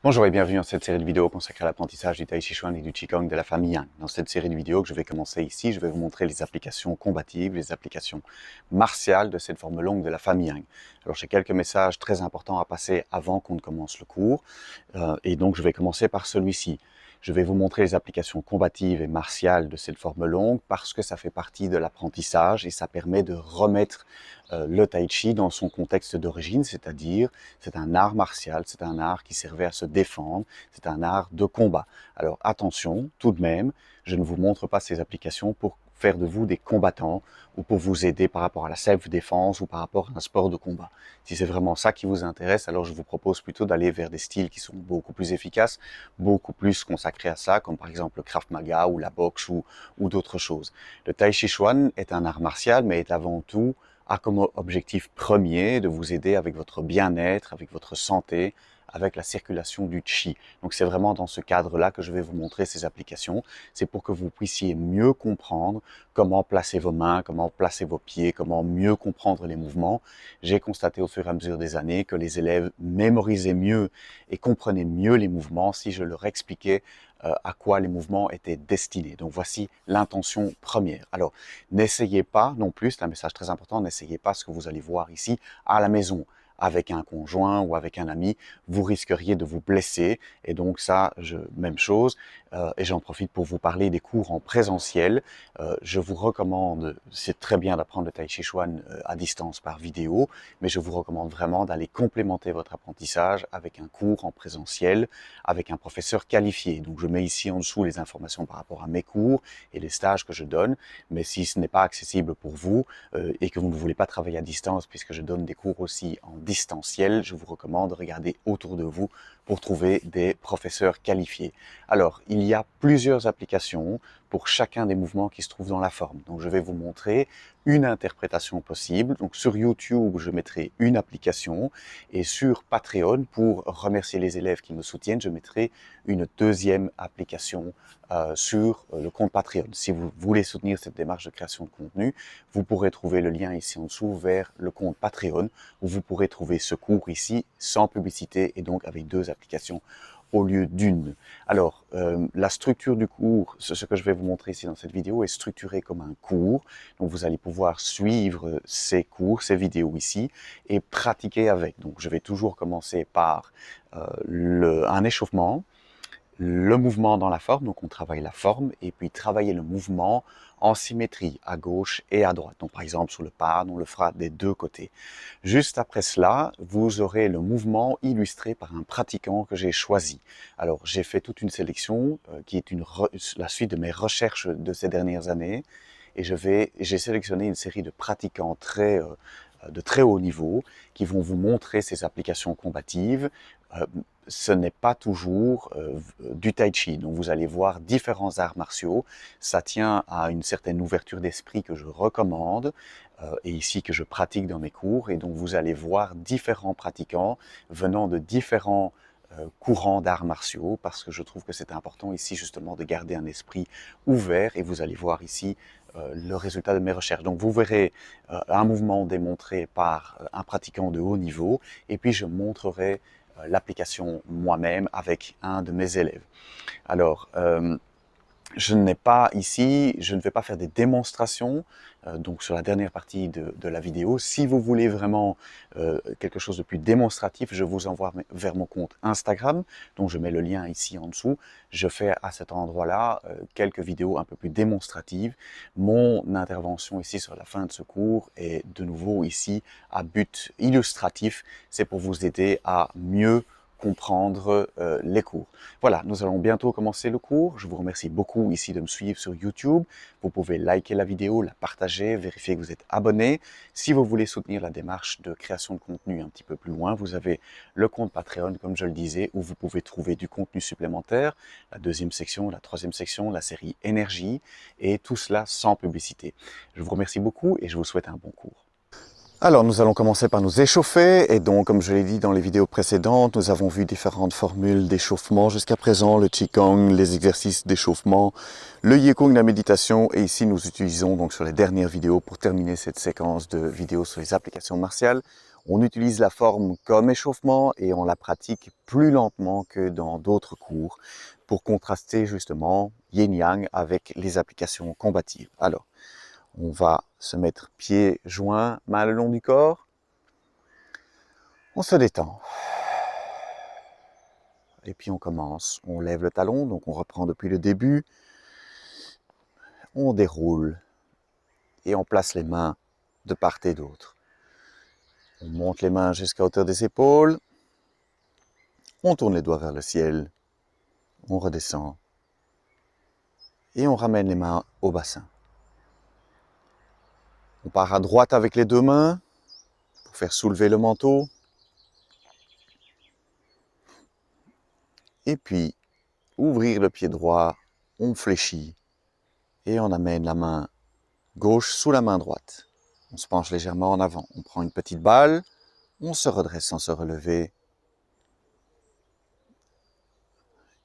Bonjour et bienvenue dans cette série de vidéos consacrée à l'apprentissage du Tai Chi Chuan et du Qigong de la famille Yang. Dans cette série de vidéos que je vais commencer ici, je vais vous montrer les applications combatives, les applications martiales de cette forme longue de la famille Yang. Alors j'ai quelques messages très importants à passer avant qu'on ne commence le cours, et donc je vais commencer par celui-ci. Je vais vous montrer les applications combatives et martiales de cette forme longue parce que ça fait partie de l'apprentissage et ça permet de remettre le Tai Chi dans son contexte d'origine, c'est-à-dire c'est un art martial, c'est un art qui servait à se défendre, c'est un art de combat. Alors attention, tout de même, je ne vous montre pas ces applications pour faire de vous des combattants ou pour vous aider par rapport à la self-défense ou par rapport à un sport de combat. Si c'est vraiment ça qui vous intéresse, alors je vous propose plutôt d'aller vers des styles qui sont beaucoup plus efficaces, beaucoup plus consacrés à ça, comme par exemple le Krav Maga ou la boxe ou d'autres choses. Le Tai Chi Chuan est un art martial, mais est avant tout a comme objectif premier de vous aider avec votre bien-être, avec votre santé, avec la circulation du Qi. Donc c'est vraiment dans ce cadre-là que je vais vous montrer ces applications. C'est pour que vous puissiez mieux comprendre comment placer vos mains, comment placer vos pieds, comment mieux comprendre les mouvements. J'ai constaté au fur et à mesure des années que les élèves mémorisaient mieux et comprenaient mieux les mouvements si je leur expliquais à quoi les mouvements étaient destinés. Donc voici l'intention première. Alors, n'essayez pas non plus, c'est un message très important, n'essayez pas ce que vous allez voir ici à la maison avec un conjoint ou avec un ami, vous risqueriez de vous blesser. Et donc ça, même chose. Et j'en profite pour vous parler des cours en présentiel. Je vous recommande, c'est très bien d'apprendre le Tai Chi Chuan à distance par vidéo, mais je vous recommande vraiment d'aller complémenter votre apprentissage avec un cours en présentiel, avec un professeur qualifié. Donc je mets ici en dessous les informations par rapport à mes cours et les stages que je donne. Mais si ce n'est pas accessible pour vous et que vous ne voulez pas travailler à distance, puisque je donne des cours aussi en distanciel, je vous recommande de regarder autour de vous pour trouver des professeurs qualifiés. Alors, il y a plusieurs applications pour chacun des mouvements qui se trouvent dans la forme. Donc, je vais vous montrer une interprétation possible. Donc, sur YouTube, je mettrai une application et sur Patreon, pour remercier les élèves qui me soutiennent, je mettrai une deuxième application sur le compte Patreon. Si vous voulez soutenir cette démarche de création de contenu, vous pourrez trouver le lien ici en dessous vers le compte Patreon où vous pourrez trouver ce cours ici sans publicité et donc avec deux applications au lieu d'une. Alors, la structure du cours, ce que je vais vous montrer ici dans cette vidéo, est structuré comme un cours. Donc, vous allez pouvoir suivre ces cours, ces vidéos ici, et pratiquer avec. Donc, je vais toujours commencer par un échauffement, le mouvement dans la forme, donc on travaille la forme, et puis travailler le mouvement en symétrie, à gauche et à droite. Donc par exemple sur le pas, on le fera des deux côtés. Juste après cela, vous aurez le mouvement illustré par un pratiquant que j'ai choisi. Alors j'ai fait toute une sélection qui est la suite de mes recherches de ces dernières années, et j'ai sélectionné une série de pratiquants de très haut niveau qui vont vous montrer ces applications combatives. Ce n'est pas toujours du tai chi. Donc vous allez voir différents arts martiaux. Ça tient à une certaine ouverture d'esprit que je recommande et ici que je pratique dans mes cours. Et donc vous allez voir différents pratiquants venant de différents courants d'arts martiaux parce que je trouve que c'est important ici justement de garder un esprit ouvert et vous allez voir ici le résultat de mes recherches. Donc vous verrez un mouvement démontré par un pratiquant de haut niveau et puis je montrerai l'application moi-même avec un de mes élèves. Alors, je ne vais pas faire des démonstrations, donc sur la dernière partie de la vidéo. Si vous voulez vraiment quelque chose de plus démonstratif, je vous envoie vers mon compte Instagram, dont je mets le lien ici en dessous. Je fais à cet endroit-là quelques vidéos un peu plus démonstratives. Mon intervention ici sur la fin de ce cours est de nouveau ici à but illustratif. C'est pour vous aider à mieux comprendre les cours. Voilà, nous allons bientôt commencer le cours. Je vous remercie beaucoup ici de me suivre sur YouTube. Vous pouvez liker la vidéo, la partager, vérifier que vous êtes abonné. Si vous voulez soutenir la démarche de création de contenu un petit peu plus loin, vous avez le compte Patreon, comme je le disais, où vous pouvez trouver du contenu supplémentaire, la deuxième section, la troisième section, la série Énergie, et tout cela sans publicité. Je vous remercie beaucoup et je vous souhaite un bon cours. Alors, nous allons commencer par nous échauffer. Et donc, comme je l'ai dit dans les vidéos précédentes, nous avons vu différentes formules d'échauffement jusqu'à présent, le Qigong, les exercices d'échauffement, le Qigong, la méditation. Et ici, nous utilisons donc sur les dernières vidéos, pour terminer cette séquence de vidéos sur les applications martiales, On utilise la forme comme échauffement et on la pratique plus lentement que dans d'autres cours pour contraster justement yin-yang avec les applications combatives. Alors, on va se mettre pieds joints, mains le long du corps. On se détend. Et puis on commence. On lève le talon, donc on reprend depuis le début. On déroule et on place les mains de part et d'autre. On monte les mains jusqu'à hauteur des épaules. On tourne les doigts vers le ciel. On redescend. Et on ramène les mains au bassin. On part à droite avec les deux mains pour faire soulever le manteau. Et puis, ouvrir le pied droit, on fléchit et on amène la main gauche sous la main droite. On se penche légèrement en avant. On prend une petite balle, on se redresse sans se relever.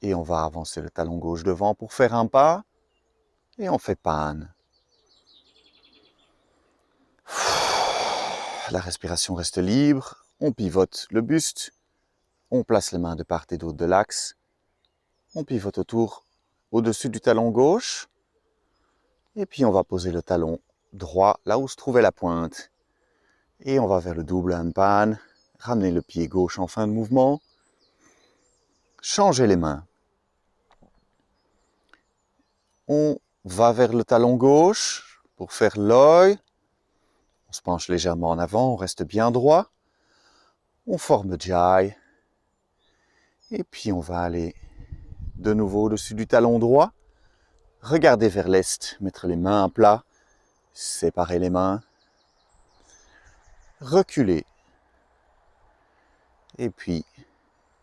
Et on va avancer le talon gauche devant pour faire un pas. Et on fait panne. La respiration reste libre. On pivote le buste. On place les mains de part et d'autre de l'axe. On pivote autour, au-dessus du talon gauche. Et puis on va poser le talon droit là où se trouvait la pointe. Et on va vers le double hanpan. Ramener le pied gauche en fin de mouvement. Changer les mains. On va vers le talon gauche pour faire l'œil. On se penche légèrement en avant, on reste bien droit. On forme jai. Et puis on va aller de nouveau au-dessus du talon droit. Regarder vers l'est, mettre les mains à plat. Séparer les mains. Reculer. Et puis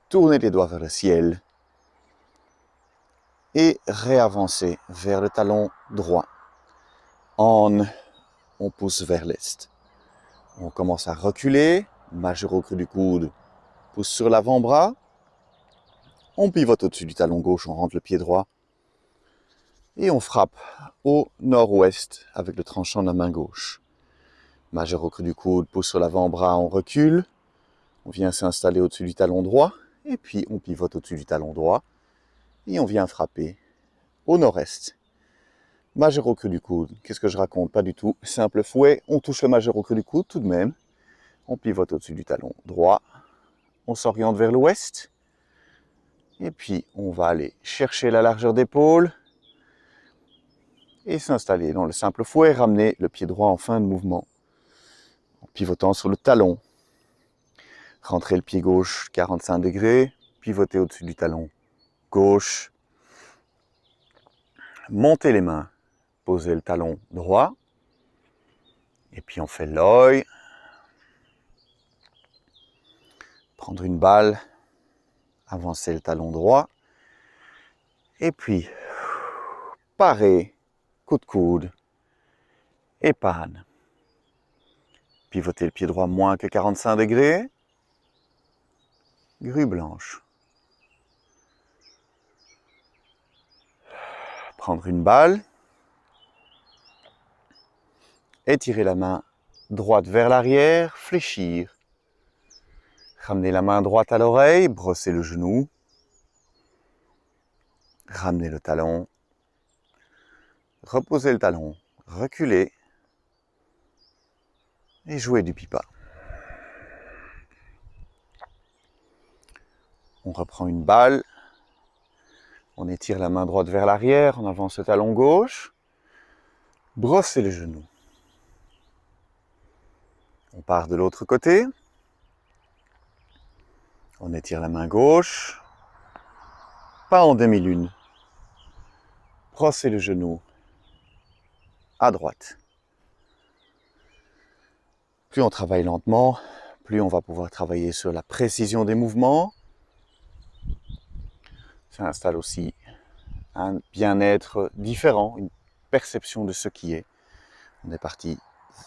tourner les doigts vers le ciel. Et réavancer vers le talon droit. On pousse vers l'est. On commence à reculer. Majeur au creux du coude. Pousse sur l'avant-bras. On pivote au-dessus du talon gauche, on rentre le pied droit. Et on frappe au nord-ouest avec le tranchant de la main gauche. Majeur au creux du coude, pousse sur l'avant-bras, on recule. On vient s'installer au-dessus du talon droit. Et puis on pivote au-dessus du talon droit. Et on vient frapper au nord-est. Majeur au creux du coude. Qu'est-ce que je raconte? Pas du tout. Simple fouet. On touche le majeur au creux du coude tout de même. On pivote au-dessus du talon droit. On s'oriente vers l'ouest. Et puis, on va aller chercher la largeur d'épaule et s'installer dans le simple fouet, ramener le pied droit en fin de mouvement. En pivotant sur le talon. Rentrer le pied gauche 45 degrés, pivoter au-dessus du talon gauche. Monter les mains, poser le talon droit. Et puis on fait l'œil. Prendre une balle, avancer le talon droit. Et puis, parer, coup de coude et panne. Pivoter le pied droit moins que 45 degrés. Grue blanche. Prendre une balle. Étirer la main droite vers l'arrière, fléchir. Ramener la main droite à l'oreille, brosser le genou. Ramener le talon. Reposer le talon, reculer. Et jouer du pipa. On reprend une balle. On étire la main droite vers l'arrière, on avance le talon gauche. Brosser les genoux. On part de l'autre côté. On étire la main gauche. Pas en demi-lune. Brosser le genou à droite. Plus on travaille lentement, plus on va pouvoir travailler sur la précision des mouvements. Ça installe aussi un bien-être différent, une perception de ce qui est. On est parti,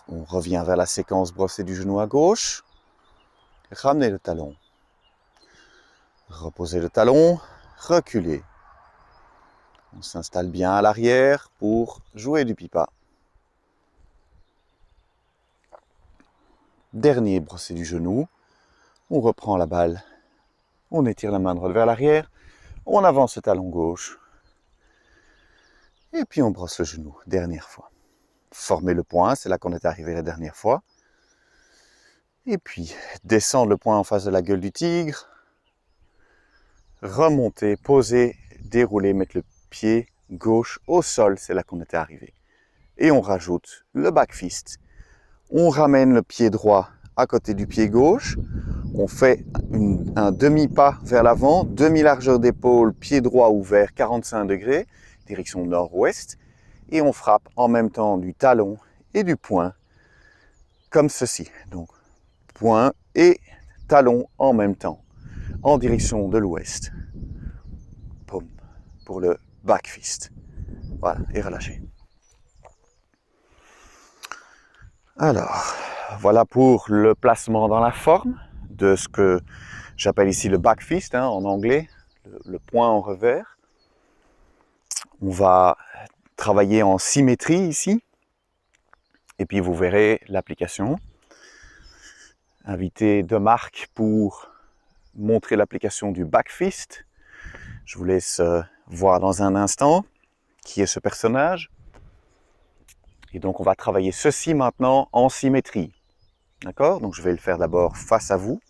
on revient vers la séquence brosser du genou à gauche. Ramener le talon. Reposer le talon, reculer. On s'installe bien à l'arrière pour jouer du pipa. Dernier brossé du genou. On reprend la balle. On étire la main droite vers l'arrière. On avance le talon gauche. Et puis on brosse le genou. Dernière fois. Former le poing, c'est là qu'on est arrivé la dernière fois. Et puis, descendre le poing en face de la gueule du tigre. Remonter, poser, dérouler, mettre le pied gauche au sol, c'est là qu'on était arrivé. Et on rajoute le back fist. On ramène le pied droit à côté du pied gauche. On fait un demi-pas vers l'avant, demi-largeur d'épaule, pied droit ouvert, 45 degrés, direction nord-ouest. Et on frappe en même temps du talon et du poing, comme ceci. Donc, poing et talon en même temps, en direction de l'ouest. Poum, pour le back fist. Voilà, et relâchez. Alors, voilà pour le placement dans la forme de ce que j'appelle ici le back fist, en anglais, le poing en revers. On va travailler en symétrie ici, et puis vous verrez l'application. Invité de Marc pour montrer l'application du back fist. Je vous laisse voir dans un instant qui est ce personnage. Et donc on va travailler ceci maintenant en symétrie. D'accord? Donc je vais le faire d'abord face à vous.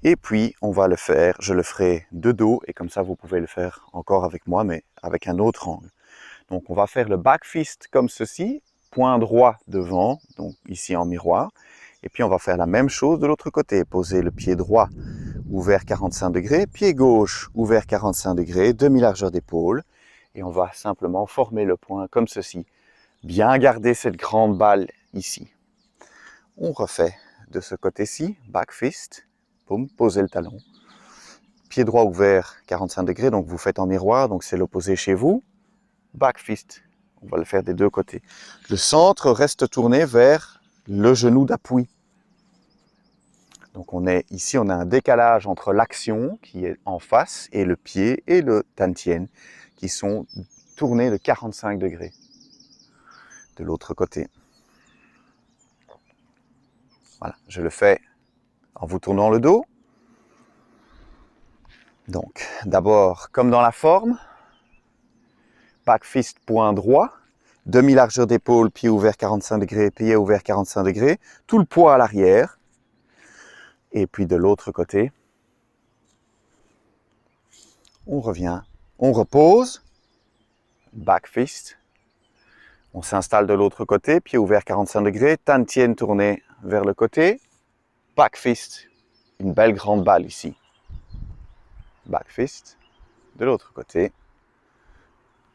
Et puis on va le faire, je le ferai de dos, et comme ça vous pouvez le faire encore avec moi, mais avec un autre angle. Donc on va faire le back fist comme ceci, poing droit devant, donc ici en miroir. Et puis on va faire la même chose de l'autre côté, poser le pied droit ouvert 45 degrés, pied gauche ouvert 45 degrés, demi-largeur d'épaule. Et on va simplement former le poing comme ceci. Bien garder cette grande balle ici. On refait de ce côté-ci, back fist, boum, posez le talon. Pied droit ouvert 45 degrés, donc vous faites en miroir, donc c'est l'opposé chez vous. Back fist, on va le faire des deux côtés. Le centre reste tourné vers le genou d'appui. Donc ici, on a un décalage entre l'action qui est en face et le pied et le tantien qui sont tournés de 45 degrés de l'autre côté. Voilà, je le fais en vous tournant le dos. Donc, d'abord, comme dans la forme, back fist, poing droit, demi-largeur d'épaule, pied ouvert 45 degrés, pied ouvert 45 degrés, tout le poids à l'arrière. Et puis de l'autre côté, on revient, on repose, back fist, on s'installe de l'autre côté, pied ouvert 45 degrés, tantien tourné vers le côté, back fist, une belle grande balle ici. Back fist, de l'autre côté,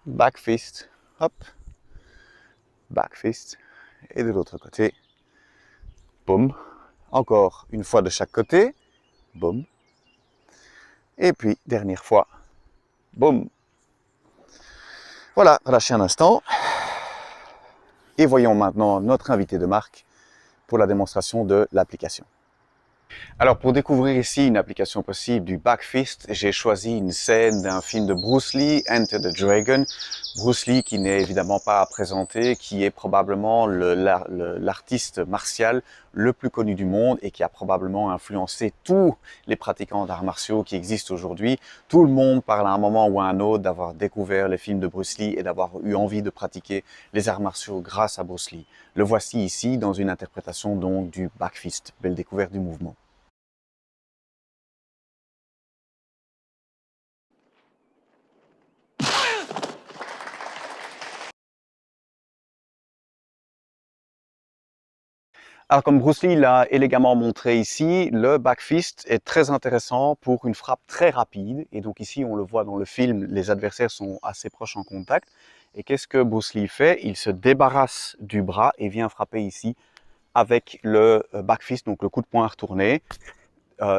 back fist, hop, back fist, et de l'autre côté, boum, encore une fois de chaque côté, boum, et puis dernière fois, boum. Voilà, relâchez un instant. Et voyons maintenant notre invité de Marc pour la démonstration de l'application. Alors pour découvrir ici une application possible du back fist, j'ai choisi une scène d'un film de Bruce Lee, Enter the Dragon. Bruce Lee qui n'est évidemment pas à présenter, qui est probablement l'artiste martial le plus connu du monde et qui a probablement influencé tous les pratiquants d'arts martiaux qui existent aujourd'hui. Tout le monde parle à un moment ou à un autre d'avoir découvert les films de Bruce Lee et d'avoir eu envie de pratiquer les arts martiaux grâce à Bruce Lee. Le voici ici dans une interprétation donc du back fist, belle découverte du mouvement. Alors comme Bruce Lee l'a élégamment montré ici, le back fist est très intéressant pour une frappe très rapide. Et donc ici, on le voit dans le film, les adversaires sont assez proches en contact. Et qu'est-ce que Bruce Lee fait? Il se débarrasse du bras et vient frapper ici avec le back fist, donc le coup de poing retourné,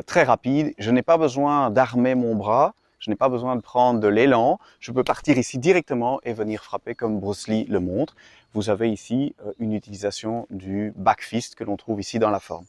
très rapide. Je n'ai pas besoin d'armer mon bras. Je n'ai pas besoin de prendre de l'élan. Je peux partir ici directement et venir frapper comme Bruce Lee le montre. vous avez ici une utilisation du backfist que l'on trouve ici dans la forme.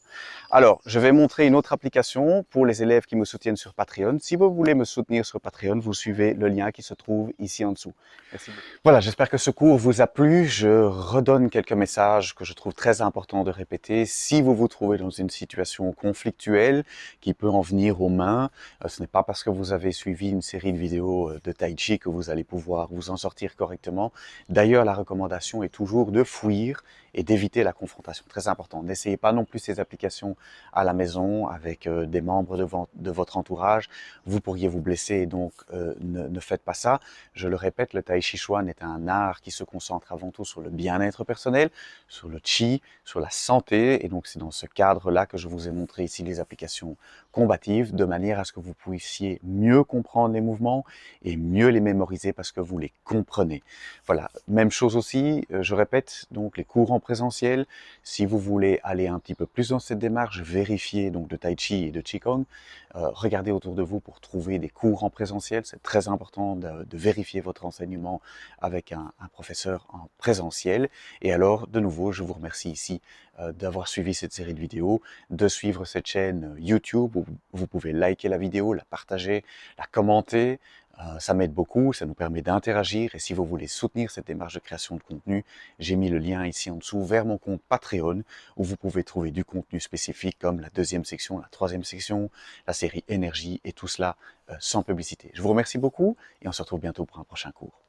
Alors, je vais montrer une autre application pour les élèves qui me soutiennent sur Patreon. Si vous voulez me soutenir sur Patreon, vous suivez le lien qui se trouve ici en dessous. Merci beaucoup. Voilà, j'espère que ce cours vous a plu. Je redonne quelques messages que je trouve très importants de répéter. Si vous vous trouvez dans une situation conflictuelle qui peut en venir aux mains, ce n'est pas parce que vous avez suivi une série de vidéos de Tai Chi que vous allez pouvoir vous en sortir correctement. D'ailleurs, la recommandation est toujours de fuir et d'éviter la confrontation. Très important. N'essayez pas non plus ces applications à la maison avec des membres de votre entourage. Vous pourriez vous blesser et donc ne faites pas ça. Je le répète, le Tai Chi Chuan est un art qui se concentre avant tout sur le bien-être personnel, sur le Qi, sur la santé. Et donc c'est dans ce cadre-là que je vous ai montré ici les applications combatives, de manière à ce que vous puissiez mieux comprendre les mouvements et mieux les mémoriser parce que vous les comprenez. Voilà, même chose aussi, je répète, donc les cours en présentiel. Si vous voulez aller un petit peu plus dans cette démarche, vérifier donc de Tai Chi et de Qigong, regardez autour de vous pour trouver des cours en présentiel. C'est très important de vérifier votre enseignement avec un professeur en présentiel. Et alors, de nouveau, je vous remercie ici d'avoir suivi cette série de vidéos, de suivre cette chaîne YouTube où vous pouvez liker la vidéo, la partager, la commenter. Ça m'aide beaucoup, ça nous permet d'interagir et si vous voulez soutenir cette démarche de création de contenu, j'ai mis le lien ici en dessous vers mon compte Patreon où vous pouvez trouver du contenu spécifique comme la deuxième section, la troisième section, la série énergie et tout cela sans publicité. Je vous remercie beaucoup et on se retrouve bientôt pour un prochain cours.